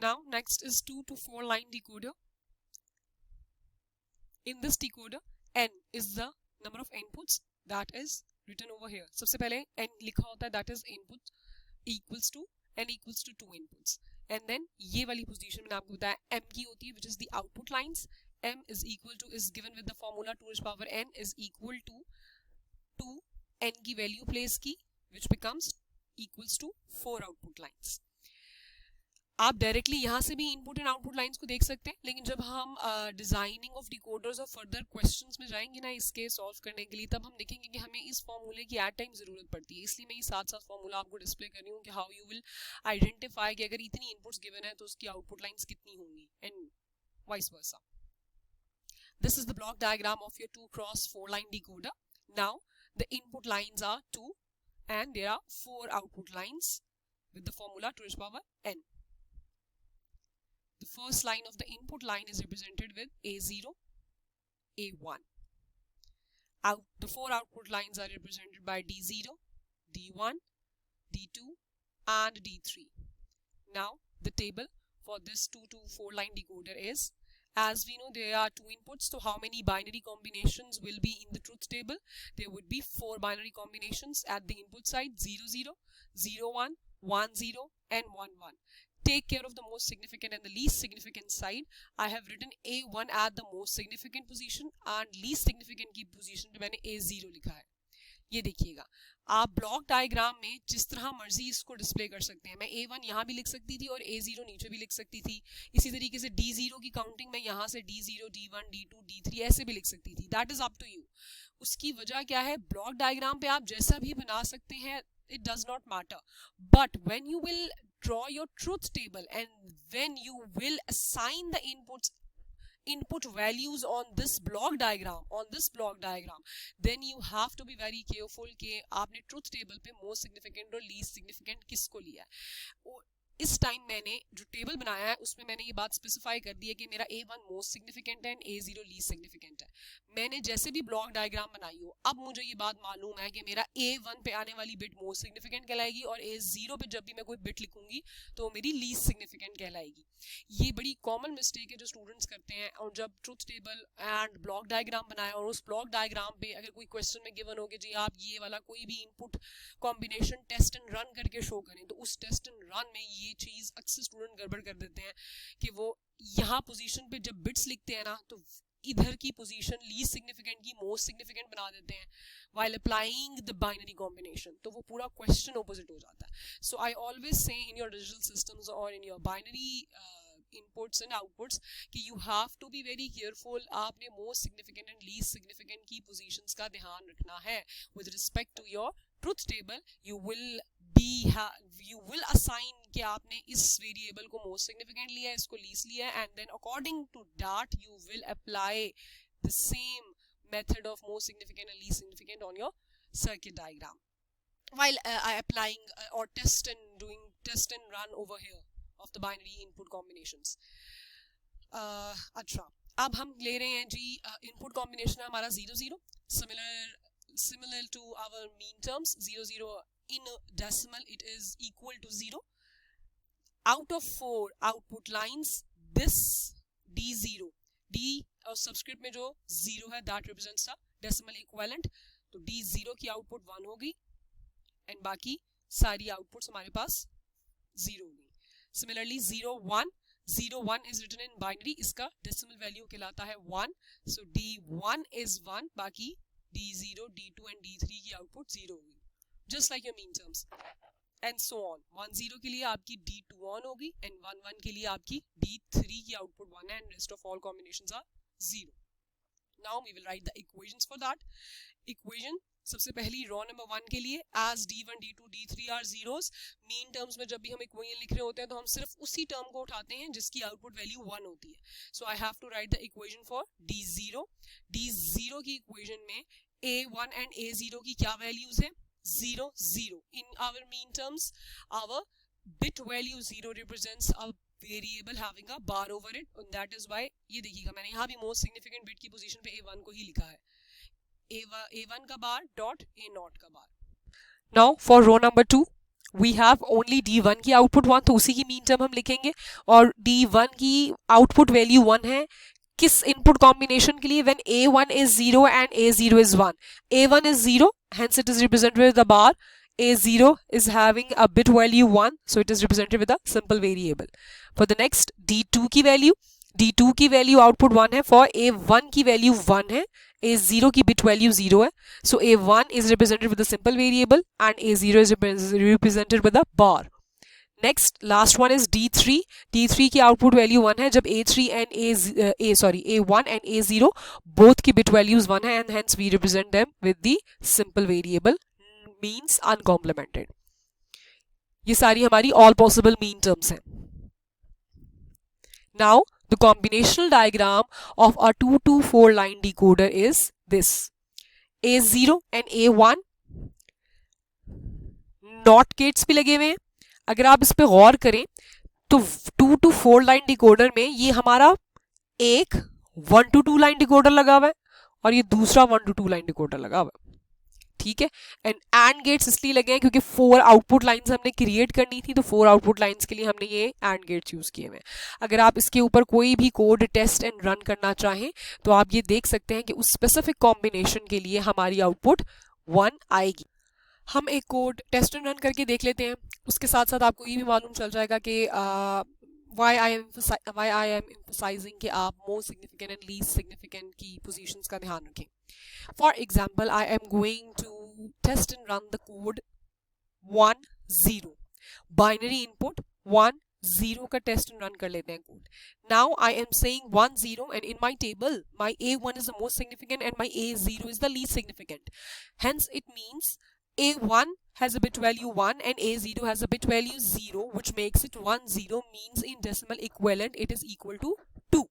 Now next is 2 to 4 line decoder. In this decoder, n is the number of inputs that is written over here. सबसे पहले n लिखा होता है, that is input equals to n equals to 2 inputs. And then ये वाली position मैंने आपको बताया m की होती है, which is the output lines. M is equal to is given with the formula 2 raised power n is equal to 2 n की value place की, which becomes equals to 4 output lines. आप directly यहाँ से भी input and output lines को देख सकते हैं, लेकिन जब हम डिजाइनिंग ऑफ डिकोडर्स और फर्दर क्वेश्चंस में जाएंगे ना इसके सॉल्व करने के लिए, तब हम देखेंगे कि हमें इस फॉर्मूले की एट टाइम जरूरत पड़ती है. इसलिए मैं ये साथ साथ फॉर्मूला आपको डिस्प्ले कर रही हूँ कि हाउ यू विल आइडेंटिफाई कि अगर इतनी इनपुट्स गिवन है तो उसकी आउटपुट लाइंस कितनी होंगी and vice versa. This is the block diagram of your 2x4 line decoder. Now the input lines are 2 and there are 4 output lines with the formula 2 raised power n. The first line of the input line is represented with A0, A1. The 4 output lines are represented by D0, D1, D2 and D3. Now the table for this 2 to 4 line decoder is, as we know there are 2 inputs, so how many binary combinations will be in the truth table? There would be 4 binary combinations at the input side, 0, 0, 0, 1, 1, 0 and 1, 1. Take care of the most significant and the least significant side. I have written A1 at the most significant position and least significant की position पे मैंने A0 लिखा है. ये देखिएगा, आप block diagram में जिस तरह मर्जी इसको डिस्प्ले कर सकते हैं. मैं A1 यहाँ भी लिख सकती थी और A0 नीचे भी लिख सकती थी. इसी तरीके से D0 की काउंटिंग में यहाँ से D0, D1, D2, D3 ऐसे भी लिख सकती थी. That is up to you. उसकी वजह क्या है, ब्लॉक डायग्राम पे आप जैसा भी बना सकते हैं, it does not matter. But when you will draw your truth table and when you will assign the input values on this block diagram, then you have to be very careful कि आपने truth table पे most significant और least significant किसको लिया है. इस time मैंने जो टेबल बनाया है उसमें मैंने ये बात स्पेसिफाई कर दी है कि मेरा A1 मोस्ट सिग्निफिकेंट है एंड A0 लीस्ट सिग्निफिकेंट है. मैंने जैसे भी ब्लॉक डायग्राम बनाई हो, अब मुझे ये बात मालूम है कि मेरा A1 पे आने वाली बिट मोस्ट सिग्निफिकेंट कहलाएगी और A0 पे जब भी मैं कोई बिट लिखूंगी तो वो मेरी लीस्ट सिग्निफिकेंट कहलाएगी. ये बड़ी कॉमन मिस्टेक है जो स्टूडेंट्स करते हैं. और जब truth table and block diagram बनाए और उस ब्लॉक डायग्राम पे अगर कोई क्वेश्चन में गिवन हो कि जी आप ये वाला कोई भी input combination test and run करके शो करें, तो उस टेस्ट एंड रन में ये चीज अक्सर स्टूडेंट गड़बड़ कर देते हैं कि वो यहाँ पोजीशन पे जब बिट्स लिखते हैं ना तो इधर की पोजीशन लीस्ट सिग्निफिकेंट की मोस्ट सिग्निफिकेंट बना देते हैं while applying the binary combination, तो वो पूरा क्वेश्चन ऑपोजिट हो जाता है. So I always say in your digital systems or in your binary inputs and outputs कि you have to be very careful. आपने most significant and least significant की positions का ध्यान रखना है. With respect to your truth table, you will assign कि आपने इस variable को most significant लिया है, इसको least लिया है, and then according to that you will apply the same method of most significant and least significant on your circuit diagram while applying or doing test and run over here of the binary input combinations. अच्छा, अब हम ले रहे हैं जी input combination हमारा 0 0, similar to our mean terms. 0 0 in decimal it is equal to 0. Out of 4 output lines, this D0, D और subscript में जो 0 है that represents the decimal equivalent, तो D0 की आउटपुट 1 होगी एंड बाकी सारी आउटपुट्स हमारे पास 0 होगी. Similarly 0 1 is written in binary, इसका decimal value कहलाता है 1, so D1 is 1, बाकी D0, D2 and D3 की आउटपुट 0 होगी, just like your mean terms and so on. 1 0 के लिए आपकी D2 on होगी and 1 1 के लिए आपकी D3 की आउटपुट 1 है and rest of all combinations are 0. Now we will write the equations for that. Equation सबसे पहली रो नंबर 1 के लिए as D1, D2, D3 are zeros. Mean terms में जब भी हम इक्वेशन लिख रहे होते हैं तो हम सिर्फ उसी टर्म को उठाते हैं जिसकी आउटपुट वैल्यू 1 होती है. So I have to write the equation for D0. D0 की इक्वेशन में A1 and A0 की क्या वैल्यूज है? 0 0. In our mean terms, our bit value 0 represents a variable having a bar over it, and that is why ये देखिएगा मैंने यहाँ भी most significant bit की पोजीशन पे A1 को ही लिखा है. A1 का बार डॉट A0 का bar. Now for row number 2, we have only D1 की आउटपुट 1, तो उसी की मीन टर्म हम लिखेंगे, और D1 की आउटपुट वैल्यू 1 है किस इनपुट कॉम्बिनेशन के लिए, when A1 is 0 and A0 is 1. A1 is 0, hence it is represented with the bar. A0 is having a bit value 1, so it is represented with a simple variable. For the next D2 की value, D2 की value output 1 है, for A1 की value 1 है, A0 की bit value 0 है, so A1 is represented with a simple variable and A0 is represented with a bar. Next last one is D3. D3 की output value 1 है जब A3 and A1 and A0 both की bit values 1 है, and hence we represent them with the simple variable means uncomplemented. ये सारी हमारी all possible min terms हैं. Now the combinational diagram of a 2 to 4 line decoder is this. A0 and A1 not gates भी लगे हुए हैं. अगर आप इस पे गौर करें तो 2 to 4 लाइन डिकोडर में ये हमारा एक 1 to 2 लाइन डिकोडर लगा हुआ है और ये दूसरा 1 to 2 लाइन डिकोडर लगा हुआ है. ठीक है. एंड गेट्स इसलिए लगे हैं क्योंकि 4 आउटपुट लाइंस हमने क्रिएट करनी थी, तो 4 आउटपुट लाइंस के लिए हमने ये एंड गेट्स यूज किए हुए. अगर आप इसके ऊपर कोई भी कोड टेस्ट एंड रन करना चाहें तो आप ये देख सकते हैं कि उस स्पेसिफिक कॉम्बिनेशन के लिए हमारी आउटपुट 1 आएगी. हम एक कोड टेस्ट एंड रन करके देख लेते हैं. उसके साथ साथ आपको ये भी मालूम चल जाएगा कि why I am emphasizing कि आप most significant and least significant की positions का ध्यान रखें. For example, I am going to test and run the code 1 0 binary input 1 0 का टेस्ट एंड रन कर लेते हैं code. Now I am saying 1 0 and in my table my A1 is the most significant and my A0 is the least significant. Hence it means A1 has a bit value 1 and A0 has a bit value 0, which makes it 1 0, means in decimal equivalent it is equal to 2.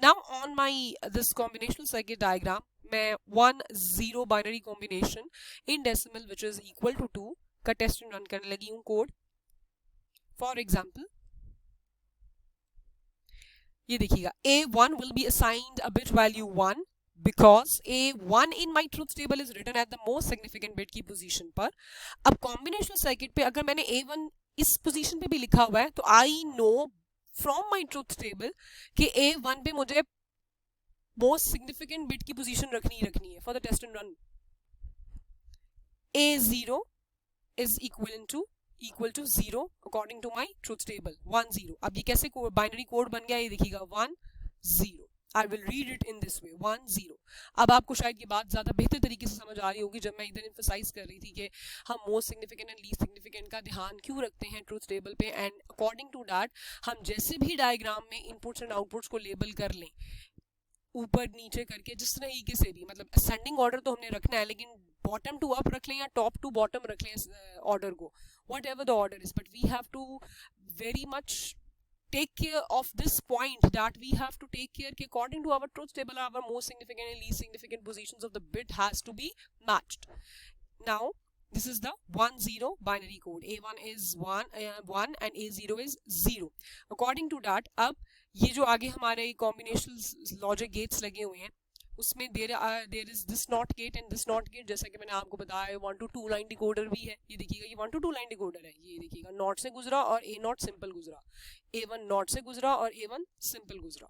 Now on my this combinational circuit diagram मैं 1 0 binary combination in decimal which is equal to 2 का test run करने लगी हूँ code. For example, ये देखिएगा A1 will be assigned a bit value 1 because A1 in my truth table is written at the most significant bit की position पर. अब combinational circuit पे अगर मैंने A1 इस पोजीशन पे भी लिखा हुआ है तो I know from my truth table कि A1 पे मुझे मोस्ट सिग्निफिकेंट बिट की पोजीशन रखनी है. For the test and run A0 is equal to 0 according to my truth table 1 0. अब ये कैसे बाइनरी कोड बन गया, ये देखिएगा 1 0. I will read it in this way 1 0. अब आपको शायद ये बात ज़्यादा बेहतर तरीके से समझ आ रही होगी जब मैं इधर emphasize कर रही थी कि हम most significant and least significant का ध्यान क्यों रखते हैं ट्रूथ टेबल पे. एंड अकॉर्डिंग टू दैट हम जैसे भी डायग्राम में इनपुट्स एंड आउटपुट्स को लेबल कर लें ऊपर नीचे करके जिस तरीके से भी, मतलब असेंडिंग ऑर्डर तो हमने रखना है लेकिन बॉटम टू अप रख लें या टॉप टू बॉटम रख लें ऑर्डर को, whatever the order is, but we have to very much take care of this point that we have to take care कि according to our truth table our most significant and least significant positions of the bit has to be matched. Now this is the 1 0 binary code. A1 is 1 and A0 is 0. According to that अब ये जो आगे हमारे combinational logic gates लगे हुए हैं उसमें there is this not gate and this not gate. जैसा कि मैंने आपको बताया 1 to 2 लाइन डिकोडर भी है. ये देखिएगा ये 1 to 2 लाइन डिकोडर है. ये देखिएगा नॉट से गुजरा और A नॉट सिंपल गुजरा, A1 नॉट से गुजरा और A1 सिंपल गुजरा.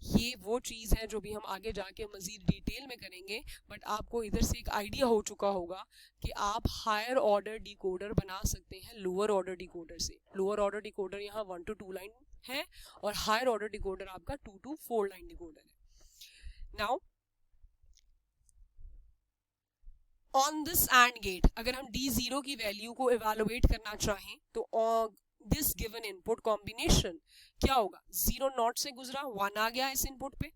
ये वो चीज़ है जो भी हम आगे जाके मज़ीद डिटेल में करेंगे, बट आपको इधर से एक आइडिया हो चुका होगा कि आप हायर ऑर्डर डिकोडर बना सकते हैं लोअर ऑर्डर डिकोडर से. लोअर ऑर्डर डिकोडर यहाँ 1 to 2 लाइन है और हायर ऑर्डर डिकोडर आपका 2 to 4 लाइन डिकोडर है. Now on this and gate अगर हम D0 की वैल्यू को इवेलुएट करना चाहें तो दिस गिवन इनपुट कॉम्बिनेशन क्या होगा, 0 नॉट से गुजरा 1 आ गया इस इनपुट पे,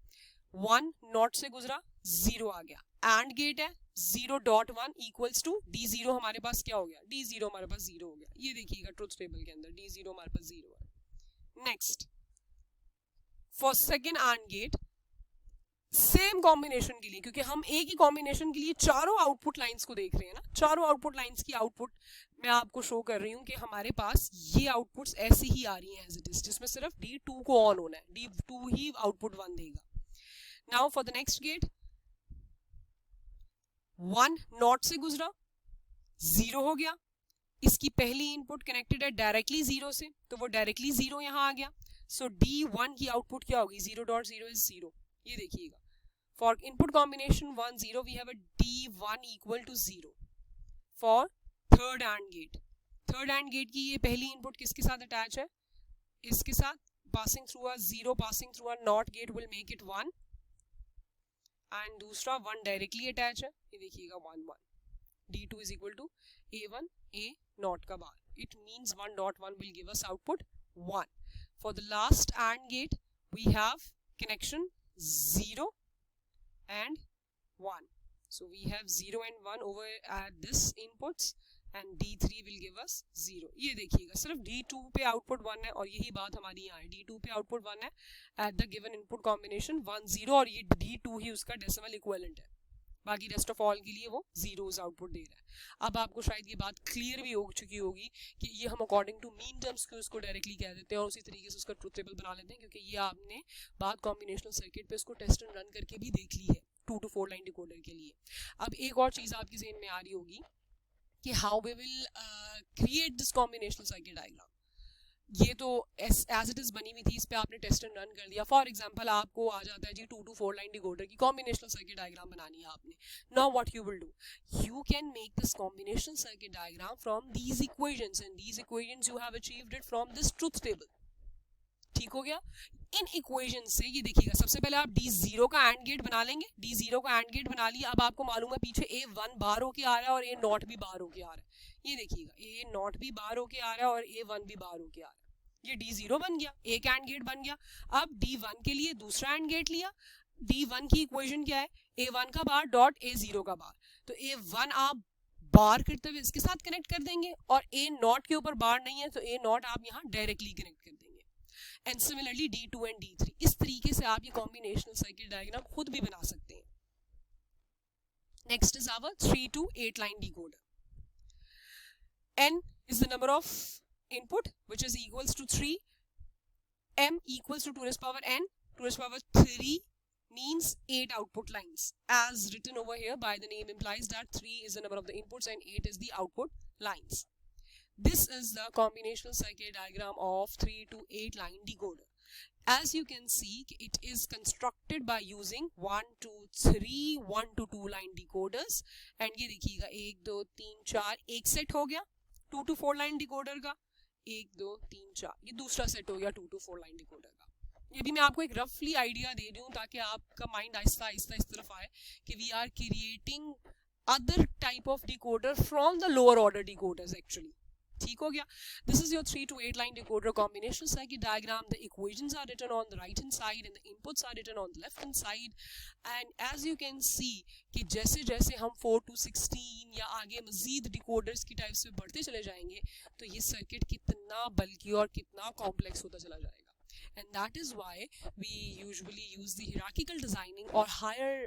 1 नॉट से गुजरा 0 आ गया. एंड गेट है 0.1 इक्वल्स टू D0 हमारे पास क्या हो गया, D0 हमारे पास 0 हो गया. ये देखिएगा ट्रुथ टेबल के अंदर D0 हमारे पास 0 है. Next for second and get same combination के लिए, क्योंकि हम एक ही कॉम्बिनेशन के लिए चारों आउटपुट लाइंस को देख रहे हैं ना, चारों आउटपुट लाइंस की आउटपुट मैं आपको शो कर रही हूँ कि हमारे पास ये आउटपुट्स ऐसी ही आ रही हैं एज इट इज, जिसमें सिर्फ D2 को ऑन होना है, D2 ही आउटपुट 1 देगा. Now for the next gate 1 not से गुजरा 0 हो गया, इसकी पहली इनपुट कनेक्टेड है डायरेक्टली 0 से, तो वो डायरेक्टली 0 यहाँ आ गया. सो D1 की आउटपुट क्या होगी? 0.0 इज 0. ये देखिएगा, for input combination 1 0 we have a D1 equal to 0. For third and gate, third and gate की ये पहली इनपुट किसके साथ अटैच है? इसके साथ. Passing through a 0 passing through a not gate will make it 1, and दूसरा 1 डायरेक्टली अटैच है. ये देखिएगा 1 1. D2 is equal to A1 A naught का बार. It means 1.1 will give us output 1. For the last AND gate, we have connection 0 and 1. So we have 0 and 1 over at this inputs, and D3 will give us 0. ये देखिएगा, सिर्फ D2 पे output 1 है, और यही बात हमारी यहाँ है. D2 पे output 1 है at the given input combination 1 0, और ये D2 ही उसका decimal equivalent है. बाकी रेस्ट ऑफ ऑल के लिए वो जीरोज आउटपुट दे रहा है. अब आपको शायद ये बात क्लियर भी हो चुकी होगी कि ये हम अकॉर्डिंग टू मीन टर्म्स के उसको डायरेक्टली कह देते हैं और उसी तरीके से उसका ट्रुथ टेबल बना लेते हैं, क्योंकि ये आपने बात कॉम्बिनेशनल सर्किट पे उसको टेस्ट एंड रन करके भी देख ली है 2 to 4 लाइन डिकोडर के लिए. अब एक और चीज़ आपके ज़हन में आ रही होगी कि how we will create this combinational circuit diagram. ये तो एज इट इज बनी हुई थी, इस पे आपने टेस्ट एंड रन कर दिया. फॉर एग्जांपल आपको आ जाता है जी 2 to 4 लाइन डिकोडर की कॉम्बिनेशनल सर्किट डायग्राम बनानी है आपने. Now what you will do, you can make this combinational circuit diagram from these equations, and these equations you have achieved it from this truth table. ठीक हो गया. In equation से ये देखिएगा, सबसे पहले आप D0 का एंड गेट बना लेंगे. D0 का एंड गेट बना लिया. अब आपको मालूम है पीछे A1 बाहर होके आ रहा है और A0 भी बाहर होके आ रहा है. ये देखिएगा, A0 भी बाहर होके आ रहा है और A1 भी बाहर होके आ रहा है. ये D0 बन गया, एक एंड गेट बन गया. अब D1 के लिए दूसरा एंड गेट लिया. D1 की इक्वेशन क्या है? A1 का बार डॉट A0 का बार. तो A1 आप बार करते हुए इसके साथ कनेक्ट कर देंगे, और A0 के ऊपर बार नहीं है तो A0 आप यहाँ डायरेक्टली कनेक्ट कर देंगे. And similarly D2 and D3. इस तरीके से आप ये कॉम्बिनेशनल सर्किट डायग्राम खुद भी बना सकते हैं. Next is our 3 to 8 line decoder. N is the number of input which is equals to 3. M equals to 2 raised power n. 2 raised power 3 means 8 output lines, as written over here by the name implies that 3 is the number of the inputs and 8 is the output lines. This is the combinational circuit diagram of 3 to 8 line decoder. As you can see, it is constructed by using 1 2 3 1 to 2 line decoders. And ये देखिएगा 1 2 3 4 एक set हो गया 2 to 4 line decoder का. 1 2 3 4 ये दूसरा set हो गया 2 to 4 लाइन डिकोडर का. ये भी मैं आपको एक रफली आइडिया दे रही हूँ ताकि आपका माइंड आहिस्ता आहिस्ता इस तरफ आए कि we are creating other type of decoder from the lower order decoders actually. ठीक हो गया. This is your 3 to 8 line decoder combinational circuit diagram. The equations are written on the right hand side and the inputs are written on the left hand side. And as you can see कि जैसे जैसे हम 4 to 16 या आगे मजीद decoders की types में बढ़ते चले जाएंगे तो ये सर्किट कितना बल्कि और कितना कॉम्प्लेक्स होता चला जाएगा. And that is why we usually use the hierarchical designing or higher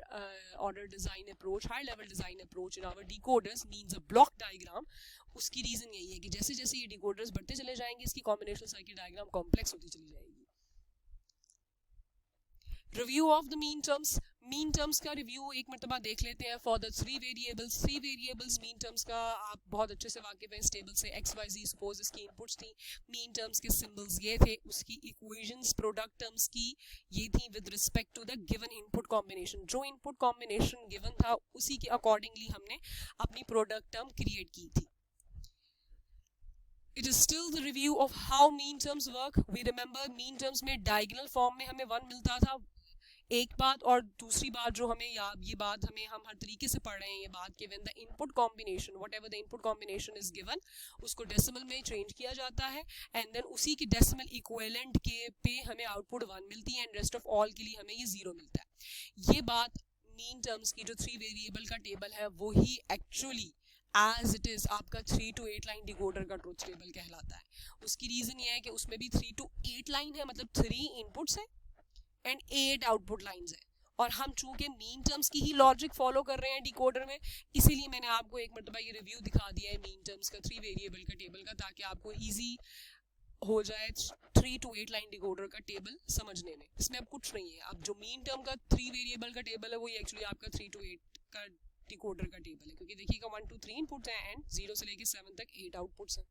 order design approach, high level design approach in our decoders, means a block diagram. उसकी रीजन यही है कि जैसे जैसे ये decoders बढ़ते चले जाएंगे इसकी combinational circuit diagram complex होती चली जाएगी. Review of the mean terms. Mean terms का review एक मरतबा देख लेते हैं. For the 3 variables mean terms का आप बहुत अच्छे से वाकिफ हैं. इस टेबल से x y z suppose इसकी inputs थी. mean terms के symbols ये थे. उसकी equations product terms की ये थी with respect to the given input combination. जो input combination given था उसी के accordingly हमने अपनी product term create की थी. It is still the review of how mean terms work. We remember mean terms में diagonal form में हमें 1 मिलता था. एक बात, और दूसरी बात जो हमें ये बात हमें हम हर तरीके से पढ़ रहे हैं ये बात कि when the input combination whatever the input combination is given उसको decimal में change किया जाता है and then उसी की decimal equivalent के पे हमें output 1 मिलती है and rest of all के लिए हमें ये 0 मिलता है. ये बात mean terms की जो 3 variable का टेबल है वो ही actually as it is आपका 3 to 8 लाइन डिकोडर का ट्रुथ टेबल कहलाता है. उसकी रीजन ये है कि उसमें भी 3 to 8 लाइन है, मतलब 3 इनपुट्स है एंड 8 आउटपुट लाइंस है. और हम चूंकि मीन टर्म्स की ही लॉजिक फॉलो कर रहे हैं डिकोडर में, इसीलिए मैंने आपको एक मरतबा ये रिव्यू दिखा दिया है मीन टर्म्स का 3 वेरिएबल का टेबल का, ताकि आपको इजी हो जाए 3 to 8 लाइन डिकोडर का टेबल समझने में. इसमें अब कुछ नहीं है. अब जो मीन टर्म का 3 वेरिएबल का टेबल है वो एक्चुअली आपका 3 to 8 का डिकोडर का टेबल है, क्योंकि देखिएगा 1 2 3 इनपुट्स हैं एंड 0 से लेके 7 तक 8 आउटपुट्स हैं.